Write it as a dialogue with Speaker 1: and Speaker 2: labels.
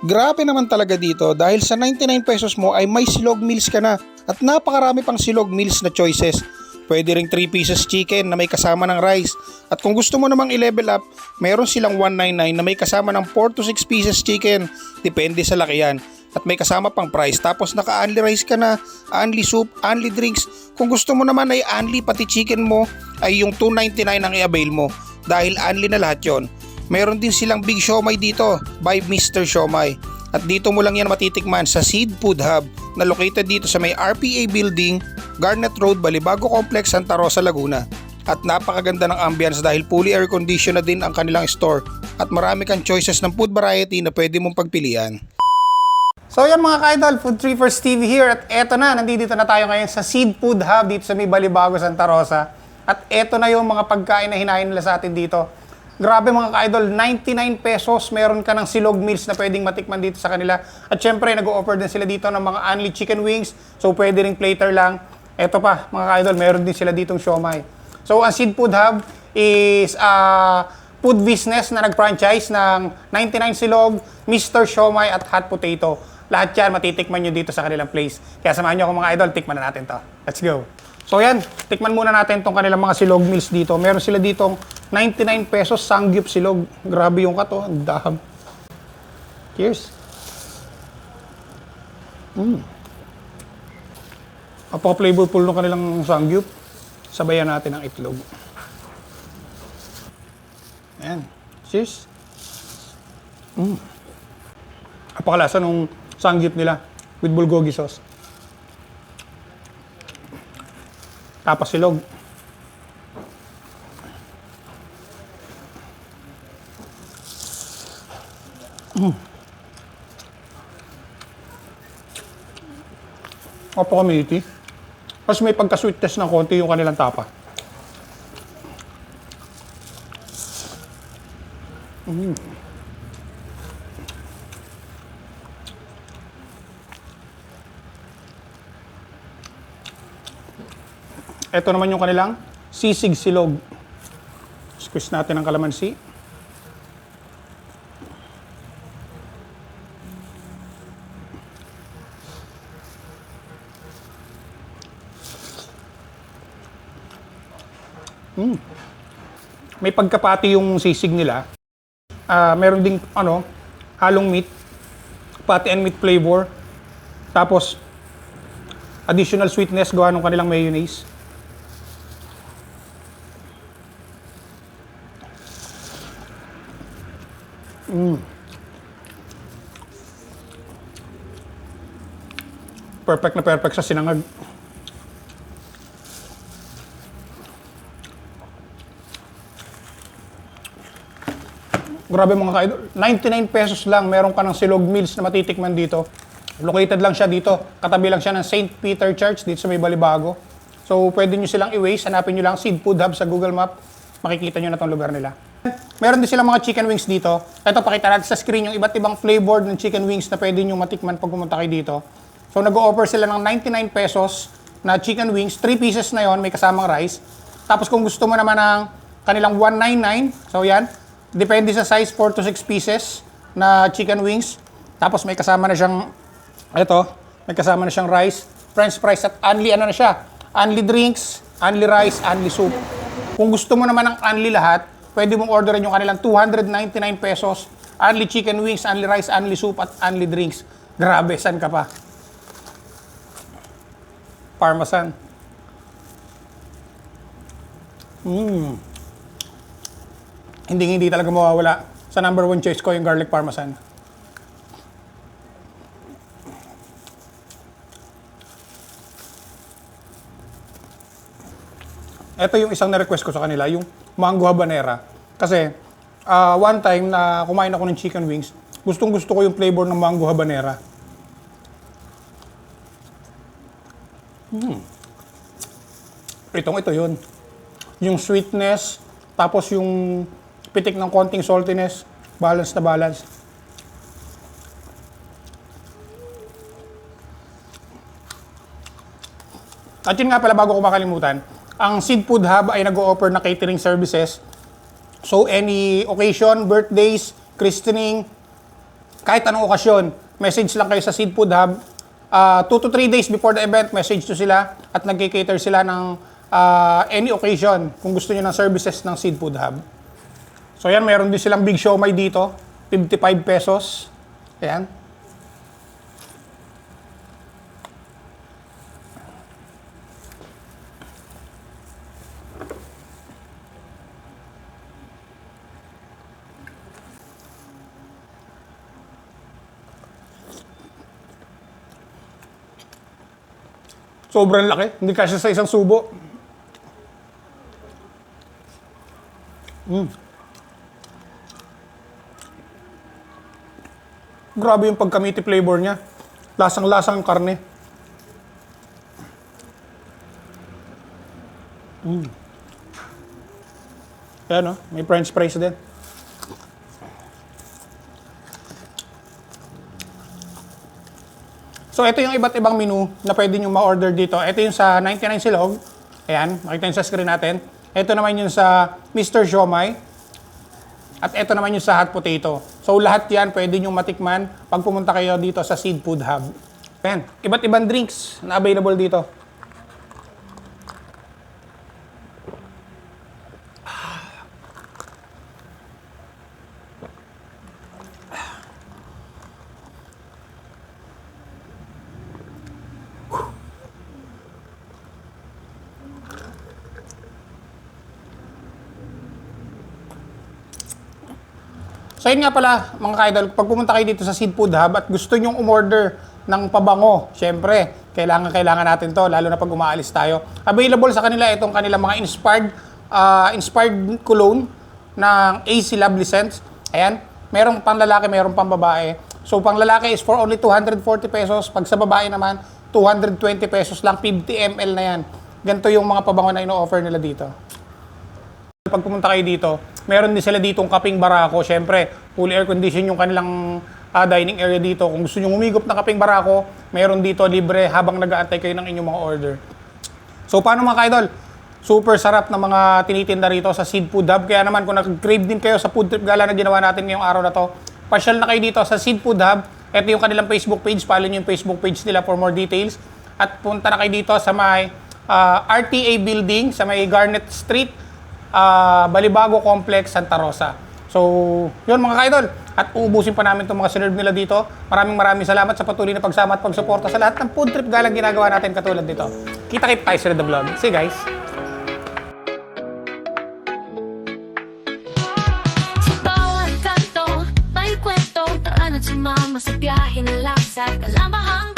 Speaker 1: Grabe naman talaga dito dahil sa 99 pesos mo ay may silog meals ka na at napakarami pang silog meals na choices. Pwede ring 3 pieces chicken na may kasama ng rice. At kung gusto mo namang i-level up, mayroon silang 199 na may kasama ng 4 to 6 pieces chicken. Depende sa laki yan. At may kasama pang price. Tapos naka-only rice ka na, only soup, only drinks. Kung gusto mo naman ay only pati chicken mo ay yung 299 ang i-avail mo. Dahil only na lahat yon. Meron din silang Big Siomai dito by Mr. Siomai. At dito mo lang yan matitikman sa Seed Food Hub na located dito sa may RPA Building, Garnet Road, Balibago Complex, Santa Rosa, Laguna. At napakaganda ng ambience dahil fully air conditioned na din ang kanilang store at marami kang choices ng food variety na pwede mong pagpilian.
Speaker 2: So yan mga ka-idol, Food Trippers TV here at eto na, nandito na tayo ngayon sa Seed Food Hub dito sa may Balibago, Santa Rosa. At eto na yung mga pagkain na hinahin nila sa atin dito. Grabe mga ka-idol, 99 pesos meron ka ng silog meals na pwedeng matikman dito sa kanila. At syempre, nag-o-offer din sila dito ng mga only chicken wings. So pwede ring plater lang. Eto pa mga ka-idol, meron din sila ditong siomai. So ang Seed Food Hub is food business na nag-franchise ng 99 silog, Mr. Siomai at Hot Potato. Lahat yan matitikman nyo dito sa kanilang place. Kaya samahan nyo ako mga idol, tikman na natin to. Let's go! So yan, tikman muna natin tong kanilang mga silog meals dito. Meron sila ditong 99 pesos sangyup silog. Grabe yung kato, ang dahab. Cheers! Apaka-flavorful ng kanilang sangyup. Sabayan natin ang itlog. Ayan. Cheers! Apakalasa nung sangyup nila with bulgogi sauce. Tapos silog. Apaka-meaty. Tapos may pagka-sweetness ng konti yung kanilang tapa. Ito naman yung kanilang sisig silog. Squeeze natin ang kalamansi. May pagkapati yung sisig nila. Meron ding halong meat, pati and meat flavor. Tapos additional sweetness gawa ng kanilang mayonnaise. Perfect na perfect sa sinangag. Grabe mga ka-idol, 99 pesos lang meron ka ng silog meals na matitikman dito. Located lang siya dito, katabi lang siya ng St. Peter Church dito sa may Balibago. So pwede nyo silang i-waste, hanapin nyo lang Seed Food Hub sa Google Map, makikita nyo na tong lugar nila. Meron din silang mga chicken wings dito. Ito, pakita natin sa screen yung iba't ibang flavor ng chicken wings na pwede nyo matikman pag pumunta kayo dito. So nag-o-offer sila ng 99 pesos na chicken wings, 3 pieces na yon, may kasamang rice. Tapos kung gusto mo naman ng kanilang 199, so yan, depende sa size, 4 to 6 pieces na chicken wings. Tapos may kasama na siyang, may kasama na siyang rice, french fries at only na siya, only drinks, only rice, only soup. Kung gusto mo naman ng only lahat, pwede mong orderin yung kanilang 299 pesos, only chicken wings, only rice, only soup at only drinks. Grabe, san ka pa? Parmesan. Hindi talaga mawawala. Sa number 1 choice ko yung garlic parmesan. Ito yung isang na-request ko sa kanila, yung mango habanera. Kasi one time na kumain ako ng chicken wings, gustong gusto ko yung flavor ng mango habanera. Ito yun. Yung sweetness, tapos yung pitik ng konting saltiness, balance na balance. At yun nga pala, bago ko makalimutan, ang Seed Food Hub ay nag-o-offer na catering services. So any occasion, birthdays, christening, kahit anong okasyon, message lang kayo sa Seed Food Hub. 2 to 3 days before the event, message to sila at nag-cater sila ng any occasion kung gusto niyo ng services ng Seed Food Hub. So yan, meron din silang big siomai dito, 55 pesos. Ayan. Sobrang laki. Hindi kasya sa isang subo. Grabe yung pagkamiti flavor niya. Lasang-lasang karne. Ayan, oh. May french fries din. So, ito yung iba't ibang menu na pwede nyo ma-order dito. Ito yung sa 99 Silog. Ayan, makita nyo sa screen natin. Ito naman yung sa Mr. Siomai. At ito naman yung sa hot potato. So, lahat yan pwede nyo matikman pag pumunta kayo dito sa Seed Food Hub. Ayan, iba't ibang drinks na available dito. So yun nga pala mga ka-idol, pag pumunta kayo dito sa Seed Food Hub at gusto nyong umorder ng pabango, syempre, kailangan natin to, lalo na pag umaalis tayo. Available sa kanila itong kanilang mga inspired cologne ng AC Lovely Scents. Ayan, merong pang lalaki, merong pang babae. So pang lalaki is for only 240 pesos, pag sa babae naman, 220 pesos lang, 50 ml na yan. Ganito yung mga pabango na ino-offer nila dito. Pag pumunta kayo dito, meron din sila ditong kaping barako. Siyempre, fully air condition yung kanilang dining area dito. Kung gusto nyo umigop na kaping barako, meron dito libre habang nag-aantay kayo ng inyong mga order. So, paano mga ka-idol? Super sarap na mga tinitinda rito sa Seed Food Hub. Kaya naman, kung nag-crave din kayo sa food trip gala na ginawa natin ngayong araw na to, pasyal na kayo dito sa Seed Food Hub. Ito yung kanilang Facebook page. Follow nyo yung Facebook page nila for more details. At punta na kayo dito sa may RTA Building, sa may Garnet Street, Balibago Complex, Santa Rosa. So, yun mga ka-idol. At uubusin pa namin itong mga sinerve nila dito. Maraming salamat sa patuloy na pagsama at pagsuporta sa lahat ng food trip galang ginagawa natin katulad dito. Kita-kit tayo sa the vlog. See you guys!
Speaker 3: Sa bawat kanto, may kwento. Daan at sumama sa biyahe na laksa. Kalamahang